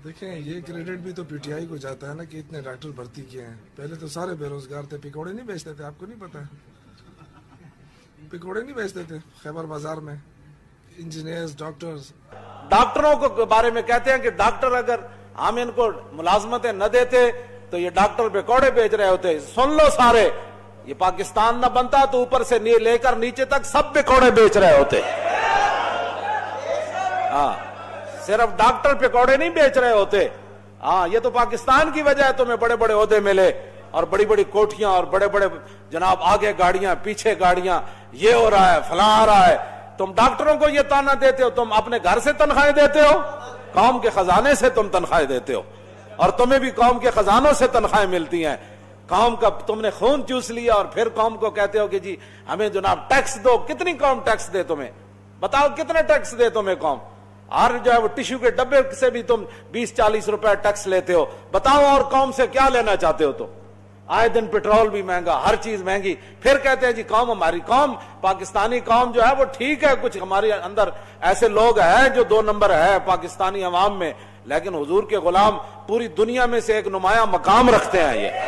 دیکھیں یہ کریڈٹ بھی تو پی ٹی آئی کو جاتا ہے نا کہ اتنے ڈاکٹر بھرتی کیے ہیں. پہلے تو سارے بے روزگار تھے, پکوڑے نہیں بیچتے تھے, آپ کو نہیں پتا ہے؟ پکوڑے نہیں بیچتے تھے خیبر بازار میں, انجینئرز, ڈاکٹرز. ڈاکٹروں کے بارے میں کہتے ہیں کہ ڈاکٹر اگر ہم ان کو ملازمتیں نہ دیتے تو یہ ڈاکٹر پکوڑے بیچ رہے ہوتے. سن لو سارے, یہ پاکستان نہ بنتا تو اوپر سے لے کر نیچے تک سب پکوڑے بیچ رہے ہوتے. ہاں, صرف ڈاکٹر پکوڑے نہیں بیچ رہے ہوتے. ہاں, یہ تو پاکستان کی وجہ ہے تمہیں بڑے بڑے عہدے ملے اور بڑی بڑی کوٹھیاں اور بڑے بڑے جناب آگے گاڑیاں پیچھے گاڑیاں, یہ ہو رہا ہے فلاں آ رہا ہے. تم ڈاکٹروں کو یہ تانا دیتے ہو, تم اپنے گھر سے تنخواہیں دیتے ہو, قوم کے خزانے سے تم تنخواہیں دیتے ہو, اور تمہیں بھی قوم کے خزانوں سے تنخواہیں ملتی ہیں. قوم کا تم نے خون چوس لیا اور پھر قوم کو کہتے ہو کہ جی ہمیں جناب ٹیکس دو. کتنی قوم ٹیکس دے تمہیں؟ بتاؤ کتنے ٹیکس دے تمہیں قوم؟ ہر جو ہے وہ ٹیشو کے ڈبے سے بھی تم 20-40 روپے ٹیکس لیتے ہو. بتاؤ اور قوم سے کیا لینا چاہتے ہو؟ تو آئے دن پیٹرول بھی مہنگا, ہر چیز مہنگی. پھر کہتے ہیں جی قوم, ہماری قوم پاکستانی قوم جو ہے وہ ٹھیک ہے, کچھ ہمارے اندر ایسے لوگ ہیں جو 2 نمبر ہے پاکستانی عوام میں, لیکن حضور کے غلام پوری دنیا میں سے ایک نمایاں مقام رکھتے ہیں. یہ